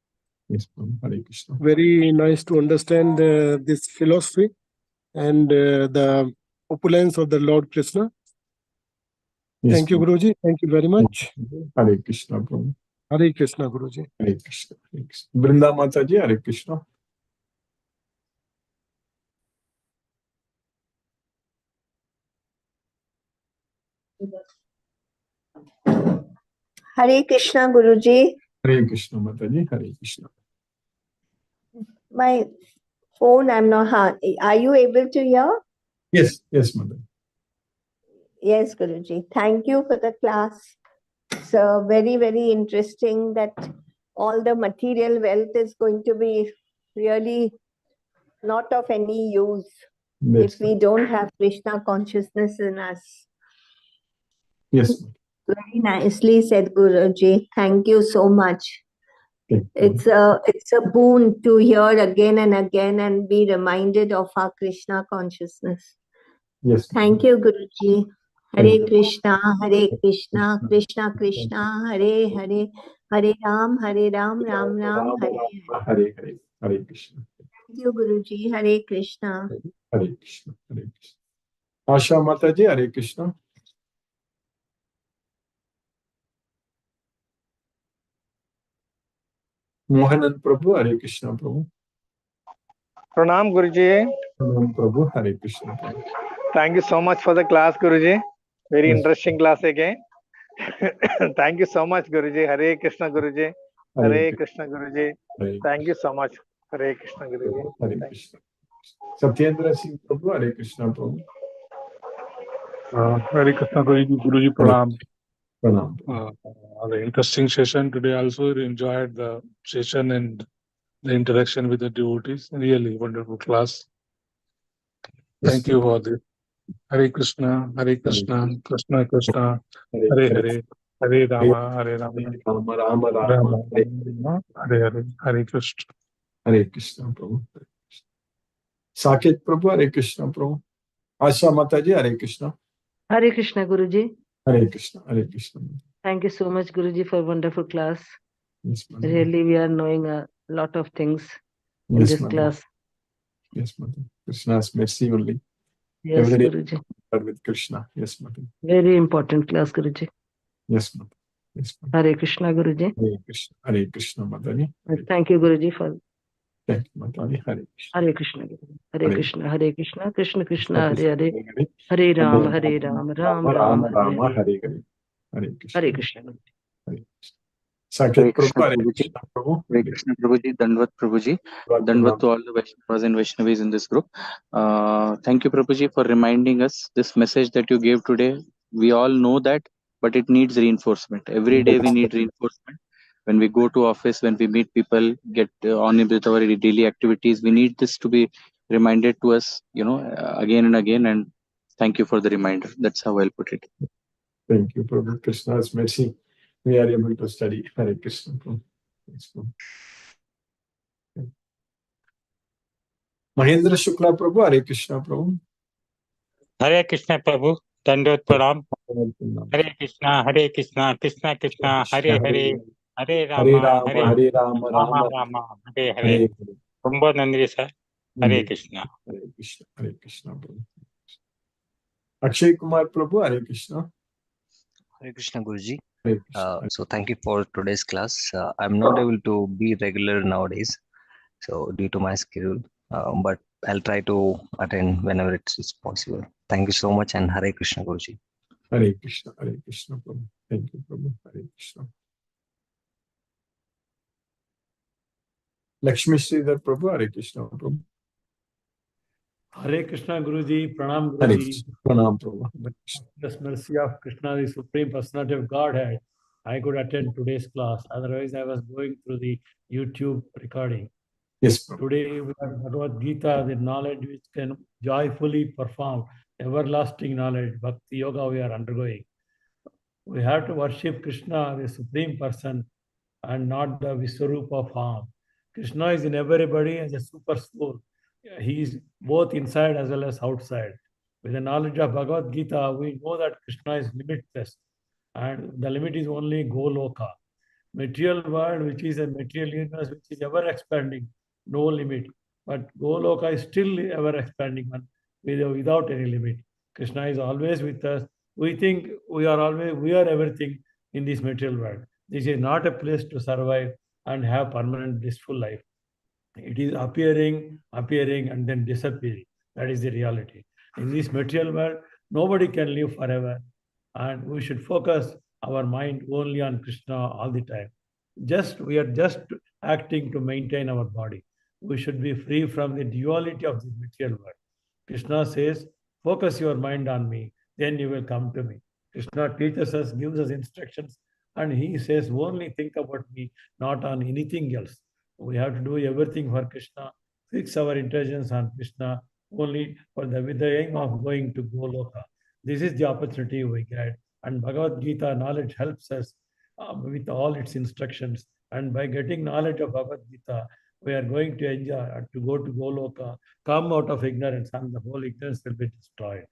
Speaker 1: Yes, Prabhu. Hare Krishna.
Speaker 5: Very nice to understand this philosophy and the opulence of the Lord Krishna.
Speaker 1: Yes,
Speaker 5: Thank you,
Speaker 1: Prabhu.
Speaker 5: Guruji. Thank you very much.
Speaker 1: Hare Krishna Prabhu.
Speaker 5: Hare Krishna, Guruji.
Speaker 1: Hare Krishna. Hare Krishna. Vrinda Mataji. Hare Krishna.
Speaker 3: Hare Krishna, Guruji.
Speaker 1: Hare Krishna Mataji. Hare Krishna.
Speaker 3: My phone, I'm not. Are you able to hear?
Speaker 1: Yes, Mother.
Speaker 3: Yes, Guruji. Thank you for the class. It's very, very interesting that all the material wealth is going to be really not of any use
Speaker 1: Yes,
Speaker 3: if we don't have Krishna consciousness in us.
Speaker 1: yes.
Speaker 3: Very nicely said, Guruji. Thank you so much.
Speaker 1: Okay.
Speaker 3: It's a boon to hear again and again and be reminded of our Krishna consciousness.
Speaker 1: Yes.
Speaker 3: Thank you, Guruji.
Speaker 1: Thank
Speaker 3: Hare
Speaker 1: you.
Speaker 3: Krishna, Krishna, Krishna Krishna, Hare Hare, Hare Ram, Ram Ram, Hare Hare.
Speaker 1: Hare Hare. Hare Krishna.
Speaker 3: Thank you, Guruji. Hare Krishna.
Speaker 1: Hare Krishna. Hare Krishna. Asha Mataji. Hare Krishna. Mohanan Prabhu. Hare Krishna Prabhu.
Speaker 6: Pranam Guruji.
Speaker 1: Mohanan Prabhu. Hare Krishna Prabhu.
Speaker 6: Thank you so much for the class, Guruji. Very
Speaker 1: Yes.
Speaker 6: interesting class again. Thank you so much, Guruji. Hare Krishna, Guruji. Hare Krishna, Guruji.
Speaker 1: Hare
Speaker 6: Thank you so much. Hare Krishna, Guruji.
Speaker 1: Hare
Speaker 6: Thank you.
Speaker 1: Krishna. Satyendra Singh Prabhu. Hare Krishna Prabhu.
Speaker 7: Hare Krishna Guruji Pranam.
Speaker 1: Pranam.
Speaker 7: The interesting session today. Also enjoyed the session and the interaction with the devotees. Really wonderful class. Thank you for this. Hare Krishna, Krishna Krishna, Hare Hare, Hare Rama, Hare Rama,
Speaker 1: Rama Rama Rama,
Speaker 7: Rama
Speaker 1: Hare
Speaker 7: Rama, Hare Hare, Hare Krishna.
Speaker 1: Hare Krishna, Prabhu. Hare Krishna. Saket Prabhu, Hare Krishna, Prabhu. Asha Mataji, Hare Krishna.
Speaker 8: Hare Krishna, Guruji.
Speaker 1: Hare Krishna, Hare Krishna.
Speaker 8: Thank you so much, Guruji, for wonderful class.
Speaker 1: Yes, Mother.
Speaker 8: Really, we are knowing a lot of things in
Speaker 1: Yes,
Speaker 8: this
Speaker 1: Mother.
Speaker 8: class.
Speaker 1: Yes, Mother. Krishna's mercy only.
Speaker 8: Yes,
Speaker 1: Every day
Speaker 8: Guruji.
Speaker 1: are with Krishna. Yes, Mother.
Speaker 8: Very important class, Guruji.
Speaker 1: Yes, Mother. Yes, Mother.
Speaker 8: Hare Krishna, Guruji.
Speaker 1: Hare Krishna, Hare Krishna, Madani.
Speaker 8: And thank you, Guruji, for
Speaker 1: Thank you, Madani. Hare Krishna.
Speaker 8: Hare Krishna, Guruji. Hare
Speaker 1: Hare
Speaker 8: Krishna, Hare Krishna, Krishna Krishna,
Speaker 1: Krishna,
Speaker 8: Hare Hare,
Speaker 1: Hare
Speaker 8: Hare Ram,
Speaker 1: Hare
Speaker 8: Hare Ram, Ram
Speaker 1: Rama,
Speaker 8: Ram,
Speaker 1: Rama
Speaker 8: Hare
Speaker 1: Rama,
Speaker 8: Hare.
Speaker 1: Hare Hare. Hare Krishna.
Speaker 8: Hare Krishna, Guruji.
Speaker 1: Hare Krishna.
Speaker 9: Hare
Speaker 1: Saket Prabhu,
Speaker 9: Krishna
Speaker 1: Hare
Speaker 9: Prabhuji.
Speaker 1: Krishna, Prabhu.
Speaker 9: Hare Krishna Prabhuji. Dandvat Prabhuji. Dandvat to all the Vaishnavas and Vaishnavis in this group. Thank you Prabhuji for reminding us this message that you gave today. We all know that, but it needs reinforcement. Every day we need reinforcement. When we go to office, when we meet people, get on with our daily activities, we need this to be reminded to us, again and again. And thank you for the reminder. That's how I'll put it.
Speaker 1: Thank you, Prabhu. Krishna's mercy. We are able to study. Hare Krishna, Prabhu. Yes, Prabhu. Mahendra Shukla Prabhu, Hare Krishna, Prabhu.
Speaker 10: Hare Krishna Prabhu, Dandot Pranam. Hare Krishna, Krishna Krishna, Hare Hare, Hare Rama,
Speaker 1: Hare Rama,
Speaker 10: Rama
Speaker 1: Rama
Speaker 10: Rama, Hare
Speaker 1: Hare
Speaker 10: Hare.
Speaker 1: Hare.
Speaker 10: ரொம்ப நன்றி sir. Hare Krishna.
Speaker 1: Hare Krishna, Hare Krishna, Prabhu. Akshay Kumar Prabhu, Hare Krishna.
Speaker 11: Hare Krishna Guruji.
Speaker 1: Hare Krishna.
Speaker 11: So thank you for today's class. I'm not able to be regular nowadays, so due to my schedule, but I'll try to attend whenever it's possible. Thank you so much and Hare Krishna Guruji.
Speaker 1: Hare Krishna, Prabhu. Thank you, Prabhu. Hare Krishna. Lakshmi Sridhar Prabhu, Hare Krishna, Prabhu.
Speaker 12: Hare Krishna Guruji, Pranam
Speaker 1: Hare
Speaker 12: Guruji.
Speaker 1: Krishna. Pranam, Prabhu.
Speaker 12: By the mercy of Krishna, the Supreme Personality of Godhead, I could attend today's class. Otherwise, I was going through the YouTube recording.
Speaker 1: Yes, Prabhu.
Speaker 12: Today, we have Bhagavad Gita, the knowledge which can joyfully perform everlasting knowledge, Bhakti Yoga we are undergoing. We have to worship Krishna, the Supreme Person, and not the Viswarupa form. Krishna is in everybody as a super soul. He is both inside as well as outside. With the knowledge of Bhagavad Gita, we know that Krishna is limitless, and the limit is only Goloka. Material world, which is a material universe, which is ever expanding, no limit. But Goloka is still ever expanding one without any limit. Krishna is always with us. We think we are everything in this material world. This is not a place to survive and have permanent blissful life. It is appearing, and then disappearing. That is the reality. In this material world, nobody can live forever. And we should focus our mind only on Krishna all the time. We are just acting to maintain our body. We should be free from the duality of the material world. Krishna says, focus your mind on me, then you will come to me. Krishna teaches us, gives us instructions, and he says, only think about me, not on anything else. We have to do everything for Krishna, fix our intelligence on Krishna, only with the aim of going to Goloka. This is the opportunity we get. And Bhagavad Gita knowledge helps us with all its instructions. And by getting knowledge of Bhagavad Gita, we are going to enjoy to go to Goloka, come out of ignorance, and the whole ignorance will be destroyed.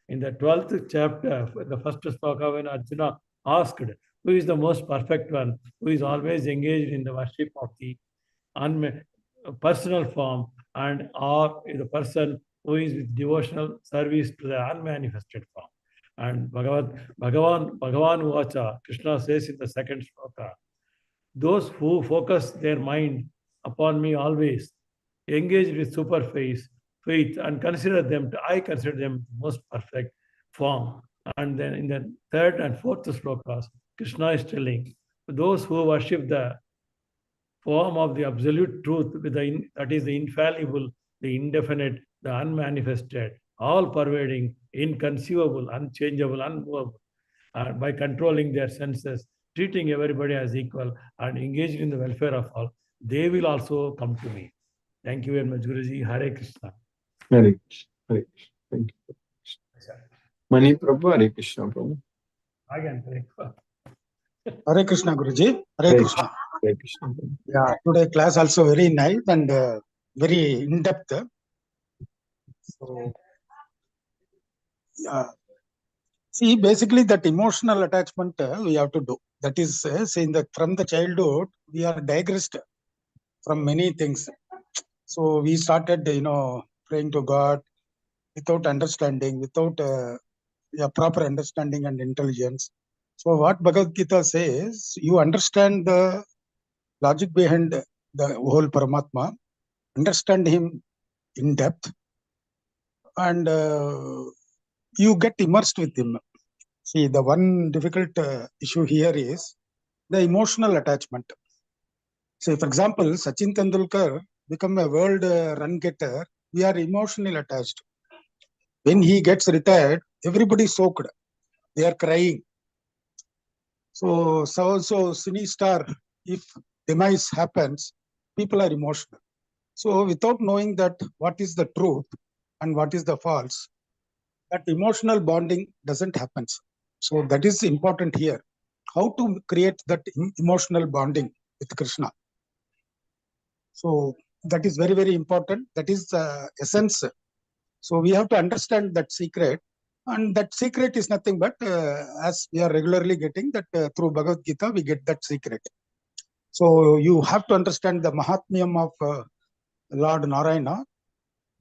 Speaker 12: In the 12th chapter, the first sloka, when Arjuna asked, who is the most perfect one, who is always engaged in the worship of the personal form, and or the person who is with devotional service to the unmanifested form. And Bhagavan Vacha, Krishna says in the second sloka, those who focus their mind upon me always, engaged with super faith, and I consider them the most perfect form. And then in the third and fourth slokas, Krishna is telling, those who worship the form of the absolute truth, that is the infallible, the indefinite, the unmanifested, all pervading, inconceivable, unchangeable, unmovable, and by controlling their senses, treating everybody as equal, and engaged in the welfare of all, they will also come to me. Thank you very much, Guruji. Hare Krishna.
Speaker 1: Hare Krishna. Hare Krishna. Thank you. Mani Prabhu, Hare Krishna, Prabhu.
Speaker 12: Again,
Speaker 13: Hare Krishna, Guruji. Hare Krishna.
Speaker 1: Hare Krishna.
Speaker 13: Yeah, today class also very nice and very in depth. So, yeah. See, basically that emotional attachment we have to do. That is, saying that from the childhood we are digressed from many things. So we started, praying to God without understanding, without proper understanding and intelligence. So what Bhagavad Gita says, you understand the logic behind the whole Paramatma, understand him in depth, and you get immersed with him. See, the one difficult issue here is the emotional attachment. Say, for example, Sachin Tendulkar become a world run getter. We are emotionally attached. When he gets retired, everybody soaked. They are crying. So cine star, if demise happens, people are emotional. So without knowing that what is the truth and what is the false, that emotional bonding doesn't happen. So that is important here. How to create that emotional bonding with Krishna. So that is very, very important. That is the essence. So we have to understand that secret. And that secret is nothing but, as we are regularly getting that through Bhagavad Gita, we get that secret. So you have to understand the Mahatmyam of Lord Narayana.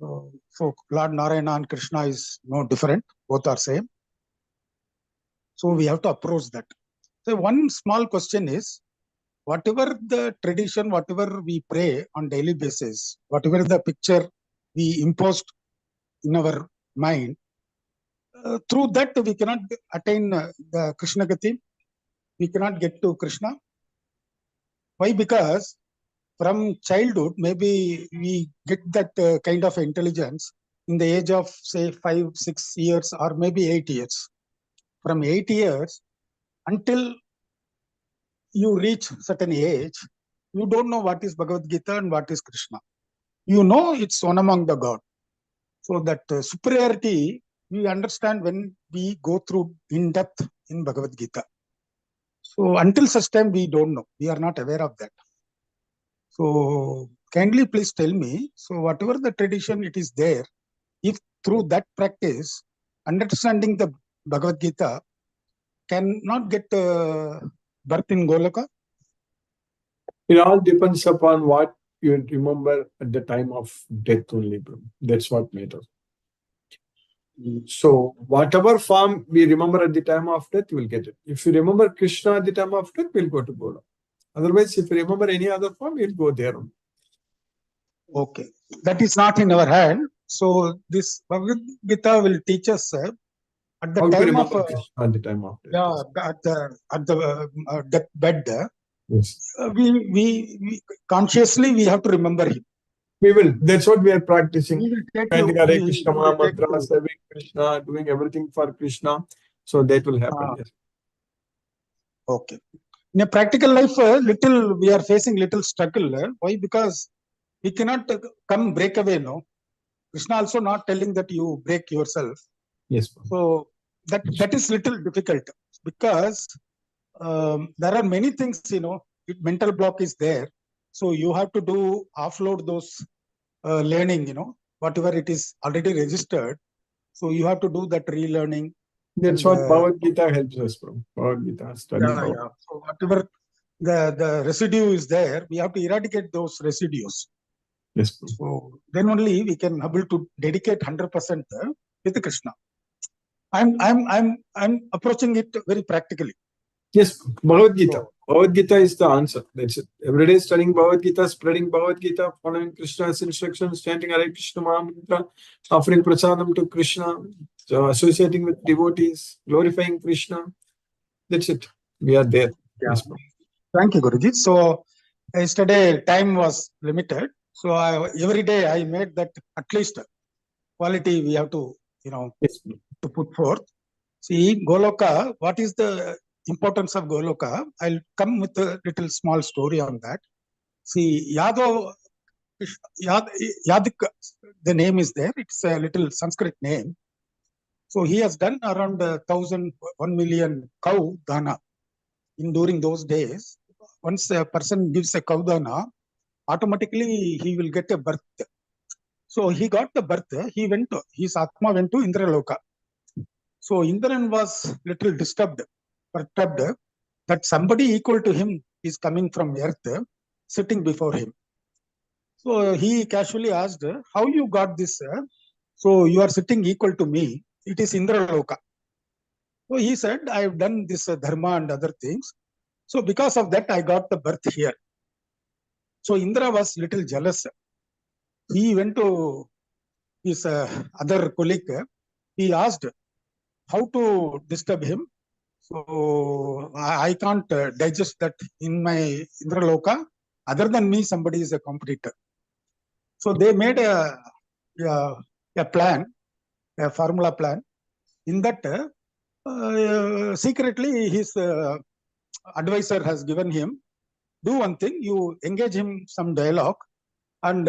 Speaker 13: So Lord Narayana and Krishna is no different. Both are same. So we have to approach that. So one small question is, whatever the tradition, whatever we pray on daily basis, whatever the picture we imposed in our mind, through that we cannot attain the Krishna Gati. We cannot get to Krishna. Why? Because from childhood, maybe we get that kind of intelligence in the age of say 5, 6 years, or maybe 8 years. From 8 years until you reach certain age, you don't know what is Bhagavad Gita and what is Krishna. You know it's one among the God. So that superiority we understand when we go through in depth in Bhagavad Gita. So until such time we don't know. We are not aware of that. So kindly please tell me, so whatever the tradition it is there, if through that practice, understanding the Bhagavad Gita cannot get birth in Goloka?
Speaker 1: It all depends upon what you remember at the time of death only, bro. That's what matters. So whatever form we remember at the time of death, we'll get it. If you remember Krishna at the time of death, we'll go to Goloka. Otherwise, if you remember any other form, we'll go there.
Speaker 13: Okay. That is not in our hand. So this Bhagavad Gita will teach us at the
Speaker 1: How to
Speaker 13: time of
Speaker 1: remember Krishna at the time of death.
Speaker 13: at the deathbed.
Speaker 1: Yes.
Speaker 13: We consciously we have to remember him.
Speaker 1: We will. That's what we are practicing.
Speaker 13: We will take
Speaker 1: Chanting
Speaker 13: to,
Speaker 1: Hare
Speaker 13: we
Speaker 1: Krishna
Speaker 13: will take
Speaker 1: mantra,
Speaker 13: to,
Speaker 1: serving Krishna, doing everything for Krishna. So that will happen. Yes.
Speaker 13: Okay. In a practical life, little we are facing little struggle. Why? Because we cannot come break away. No, Krishna also not telling that you break yourself.
Speaker 1: Yes.
Speaker 13: So that is little difficult because there are many things. Mental block is there. So you have to do offload those learning. Whatever it is already registered. So you have to do that relearning.
Speaker 1: That's what Bhagavad Gita helps us from. Bhagavad Gita study.
Speaker 13: Yeah. So whatever the residue is there, we have to eradicate those residues.
Speaker 1: Yes.
Speaker 13: So then only we can able to dedicate 100% with Krishna. I'm approaching it very practically.
Speaker 1: Yes, Bhagavad Gita. Bhagavad Gita is the answer. That's it. Every day studying Bhagavad Gita, spreading Bhagavad Gita, following Krishna's instructions, chanting Hare Krishna mantra, offering prasadam to Krishna, so associating with devotees, glorifying Krishna. That's it. We are there.
Speaker 13: Yeah.
Speaker 1: Yes,
Speaker 13: Thank you, Guruji. So yesterday time was limited. So every day I made that at least quality we have to, to put forth. See, Goloka, what is the importance of Goloka? I'll come with a little small story on that. See, Yadik, the name is there. It's a little Sanskrit name. So he has done around 1 million cow dana. during those days, once a person gives a kaudana, automatically he will get a birth. So he got the birth. His Atma went to Indraloka. So Indran was little perturbed that somebody equal to him is coming from earth, sitting before him. So he casually asked, how you got this? So you are sitting equal to me. It is Indraloka. So he said, I have done this dharma and other things. So because of that, I got the birth here. So Indra was little jealous. He went to his other colleague. He asked how to disturb him. So I can't digest that in my Indraloka. Other than me, somebody is a competitor. So they made a plan, a formula plan. In that, secretly, his advisor has given him, do one thing, you engage him some dialogue and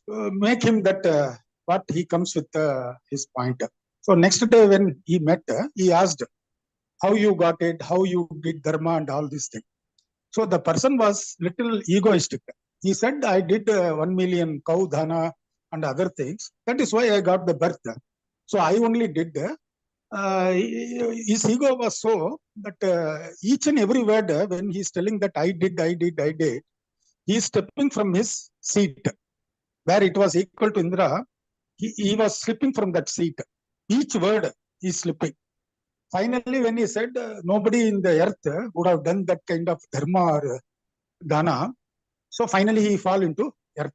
Speaker 13: make him that what he comes with his point. So next day when he met, he asked how you got it, how you did dharma and all these things. So the person was little egoistic. He said, I did 1 million cow dhana and other things. That is why I got the birth. So I only did. His ego was so that each and every word when he's telling that I did, he is stepping from his seat. Where it was equal to Indra, he was slipping from that seat. Each word is slipping. Finally, when he said, nobody in the earth would have done that kind of dharma or dana, so finally he fall into earth.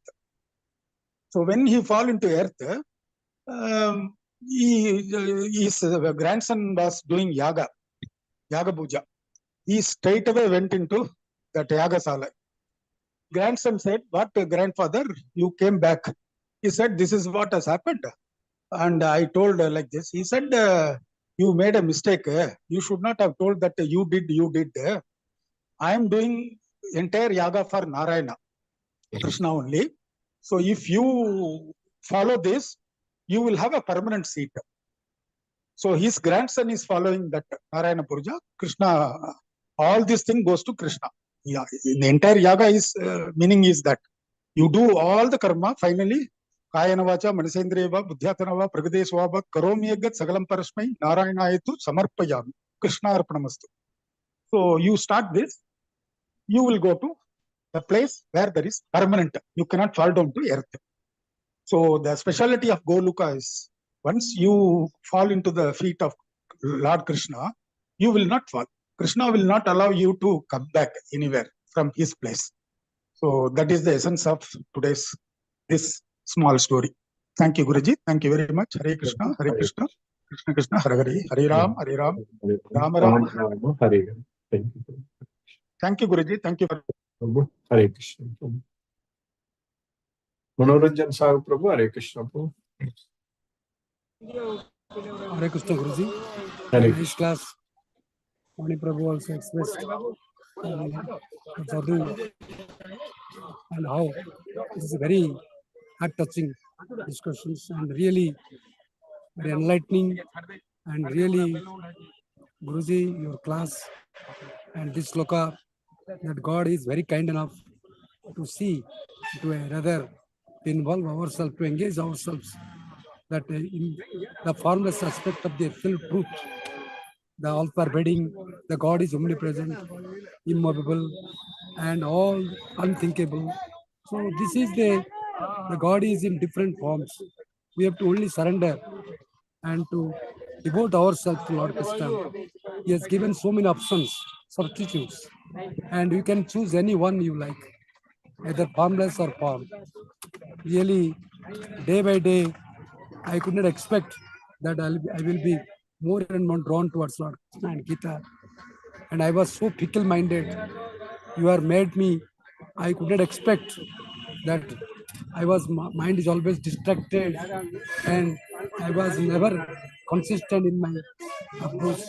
Speaker 13: So when he fall into earth, his grandson was doing yaga puja. He straight away went into that yagasala. Grandson said, what grandfather, you came back. He said, this is what has happened. And I told like this. He said, you made a mistake. You should not have told that you did. I am doing entire yaga for Narayana, Krishna only. So if you follow this, you will have a permanent seat. So his grandson is following that Narayana Purja. Krishna, all this thing goes to Krishna. Yeah, the entire yaga is meaning is that you do all the karma. Finally, Kayana vacha, Manasendreva, Buddhyatanava, Pragadeswabhat, Karomi Yagat, Sagalam Parasmai, Narayanayatu, Samarpayami, Krishna Arpanamastu. So you start this, you will go to the place where there is permanent. You cannot fall down to earth. So the speciality of Goluka is once you fall into the feet of Lord Krishna, you will not fall. Krishna will not allow you to come back anywhere from his place. So that is the essence of today's this small story. Thank you, Guruji. Thank you very much. Hare Krishna, Hare Krishna, Krishna Krishna, Hare Hare, Hare Ram, Rama Rama.
Speaker 1: Hare. Thank you.
Speaker 13: Thank you, Guruji. Thank you.
Speaker 1: Hare Krishna. Manoranjan Sahu Prabhu, Hare Krishna Prabhu.
Speaker 14: Hare Krishna Guruji.
Speaker 1: Hare
Speaker 14: Nice class. Mani Prabhu also expressed Sadhu and how this is a very heart-touching discussions and really very enlightening and really Guruji, your class and this sloka that God is very kind enough to see, to rather involve ourselves, to engage ourselves that in the formless aspect of the absolute truth, the all-pervading, the God is omnipresent, immovable, and all unthinkable. So this is the God is in different forms. We have to only surrender and to devote ourselves to Lord Krishna. He has given so many options, substitutes, and you can choose any one you like, either formless or form. Really, day by day, I could not expect that I will be more and more drawn towards Lord Krishna and Gita. And I was so fickle-minded. You have made me, I could not expect that my mind is always distracted and I was never consistent in my approach.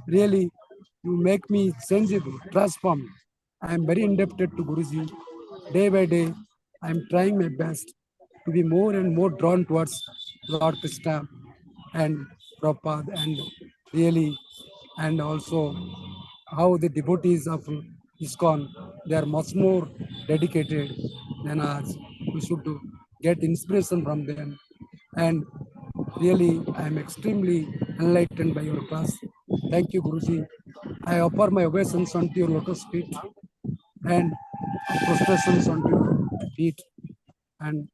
Speaker 14: Really, you make me sensible, transformed. I am very indebted to Guruji. Day by day, I am trying my best to be more and more drawn towards Lord Krishna and Prabhupada and really, and also how the devotees of ISKCON, they are much more dedicated than us. We should get inspiration from them. And really, I am extremely enlightened by your class. Thank you, Guruji. I offer my obeisance unto your lotus feet and prostrations unto your feet. And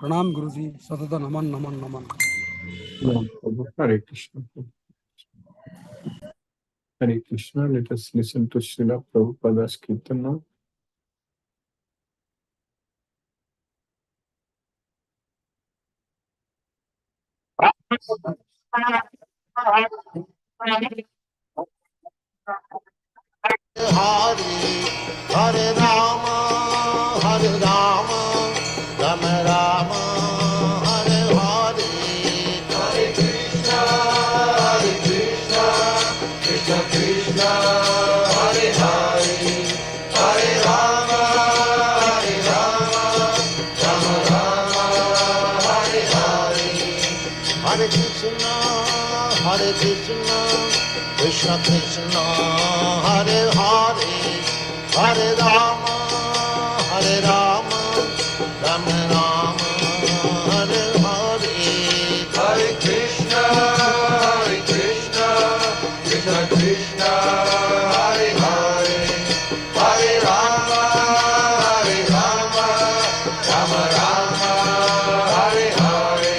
Speaker 14: Pranam Guruji, Sadada Naman Naman Naman.
Speaker 1: Hare Krishna. Hare Krishna. Let us listen to Srila Prabhupada's Kirtan now.
Speaker 15: Hare Rama, Hare Rama, Rama Rama, Hare Hare, Hare Krishna, Krishna Krishna, Hare Hare, Hare Rama, Rama Rama, Hare Hare, Hare Krishna, Krishna Krishna, Hare Hare, Hare Rama, Rama Rama, Hare Hare, Hare Krishna, Krishna Krishna, Hare Hare, Hare Rama, Rama Rama, Hare Hare,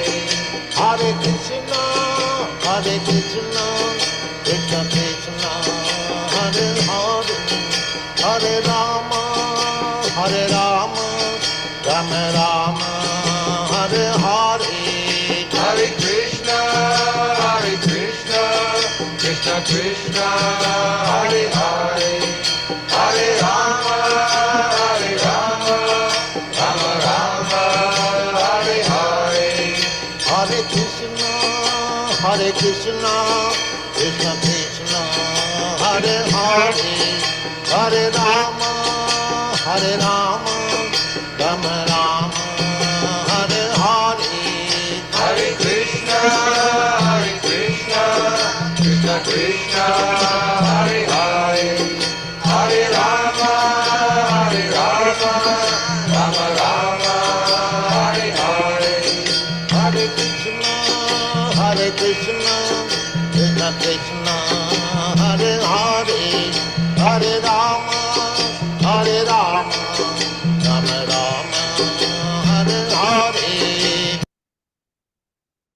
Speaker 15: Hare Krishna, Krishna Krishna, Hare Hare, Hare Rama, Rama Rama, Hare Hare, Hare Krishna, Krishna Krishna, Hare Hare, Hare Rama, Rama Rama, Hare Hare, Hare Krishna, Krishna Krishna, Hare Hare, Hare Rama, Rama Rama, Hare Hare, Hare Krishna, Krishna Krishna, Hare Hare, Hare Rama, Rama Rama, Hare Hare, Hare Krishna, Krishna Krishna, Hare Hare, Hare Rama,